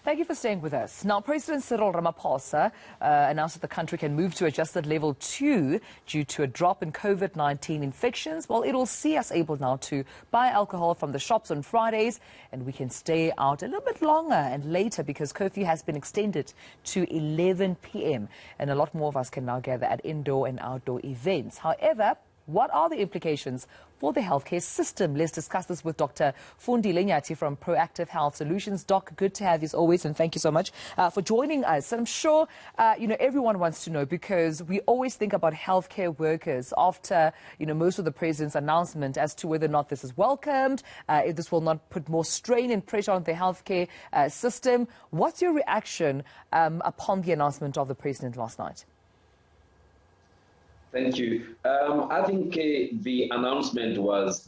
Thank you for staying with us. Now, President Cyril Ramaphosa announced that the country can move to adjusted level 2 due to a drop in COVID-19 infections. Well, it will see us able now to buy alcohol from the shops on Fridays, and we can stay out a little bit longer and later because curfew has been extended to 11 p.m. And a lot more of us can now gather at indoor and outdoor events. However, what are the implications for the healthcare system? Let's discuss this with Dr. Fundile Nyati from Proactive Health Solutions. Doc, good to have you as always, and thank you so much for joining us. I'm sure, everyone wants to know, because we always think about healthcare workers after, most of the president's announcement as to whether or not this is welcomed, if this will not put more strain and pressure on the healthcare system. What's your reaction upon the announcement of the president last night? Thank you. I think the announcement was,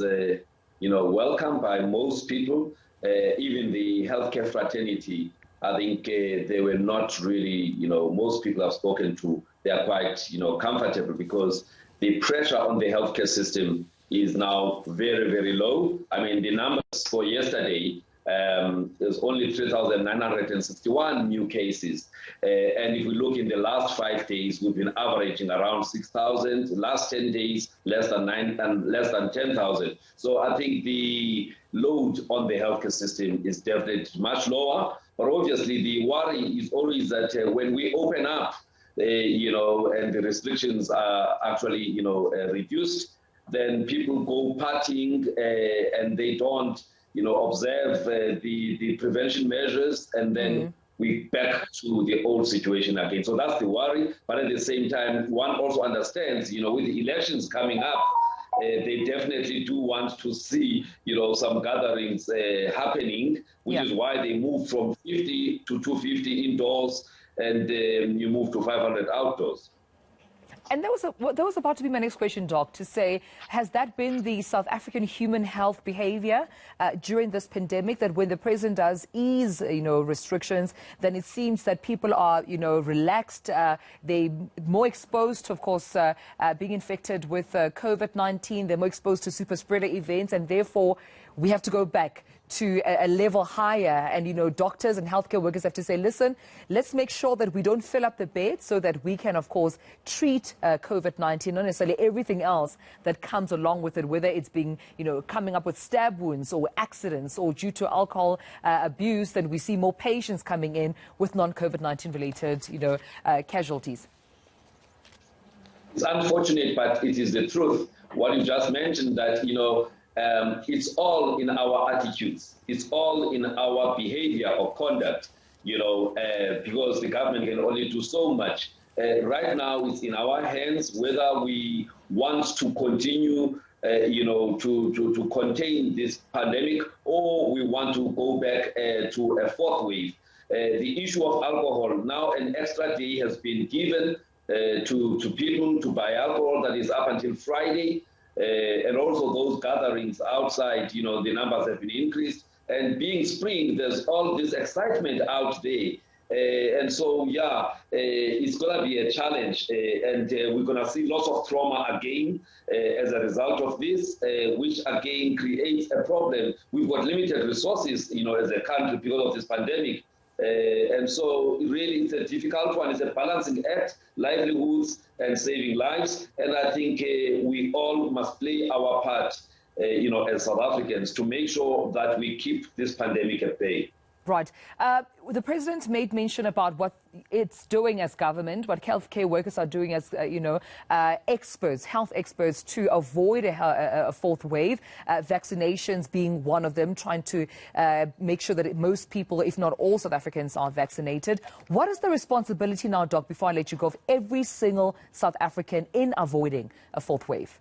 welcomed by most people, even the healthcare fraternity. I think they were not really, most people I've spoken to, they are quite, comfortable because the pressure on the healthcare system is now very, very low. I mean, the numbers for yesterday, there's only 3,961 new cases. And if we look in the last 5 days, we've been averaging around 6,000. Last 10 days, less than 10,000. So I think the load on the healthcare system is definitely much lower. But obviously, the worry is always that when we open up, and the restrictions are actually, reduced, then people go partying and they don't observe the prevention measures, and then we back to the old situation again. So that's the worry. But at the same time, one also understands, with the elections coming up, they definitely do want to see, some gatherings happening, which is why they moved from 50 to 250 indoors, and you move to 500 outdoors. And that was about to be my next question, Doc, to say, has that been the South African human health behavior during this pandemic, that when the president does ease, restrictions, then it seems that people are, relaxed, they're more exposed to, of course, being infected with COVID-19, they're more exposed to super spreader events, and therefore we have to go back to a level higher, and doctors and healthcare workers have to say, listen, let's make sure that we don't fill up the bed so that we can, of course, treat COVID-19, not necessarily everything else that comes along with it, whether it's being, coming up with stab wounds or accidents or due to alcohol abuse. Then we see more patients coming in with non-COVID-19 related, casualties. It's unfortunate, but it is the truth. What you just mentioned, that, it's all in our attitudes. It's all in our behavior or conduct, because the government can only do so much. Right now, it's in our hands whether we want to continue, to contain this pandemic, or we want to go back to a fourth wave. The issue of alcohol, now an extra day has been given to people to buy alcohol. That is up until Friday. And also those gatherings outside, the numbers have been increased. And being spring, there's all this excitement out there. And so, it's going to be a challenge. And we're going to see lots of trauma again as a result of this, which again creates a problem. We've got limited resources, as a country because of this pandemic. And so really it's a difficult one. It's a balancing act, livelihoods and saving lives. And I think we all must play our part, as South Africans, to make sure that we keep this pandemic at bay. Right. The president made mention about what it's doing as government, what healthcare workers are doing as, experts, health experts, to avoid a fourth wave, vaccinations being one of them, trying to make sure that most people, if not all South Africans, are vaccinated. What is the responsibility now, Doc, before I let you go, of every single South African in avoiding a fourth wave?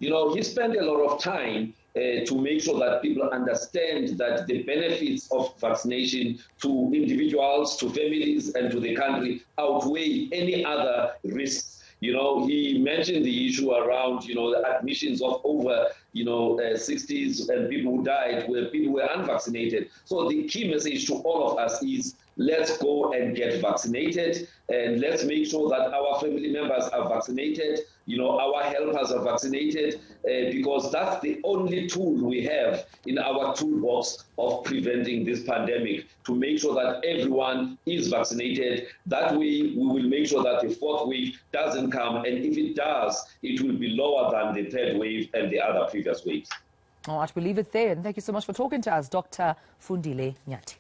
He spent a lot of time to make sure that people understand that the benefits of vaccination to individuals, to families, and to the country outweigh any other risks. He mentioned the issue around, the admissions of over, 60s and people who died where people were unvaccinated. So the key message to all of us is, let's go and get vaccinated, and let's make sure that our family members are vaccinated. our helpers are vaccinated, because that's the only tool we have in our toolbox of preventing this pandemic, to make sure that everyone is vaccinated. That way, we will make sure that the fourth wave doesn't come, and if it does, it will be lower than the third wave and the other previous waves. All right, we'll leave it there. And thank you so much for talking to us, Dr. Fundile Nyati.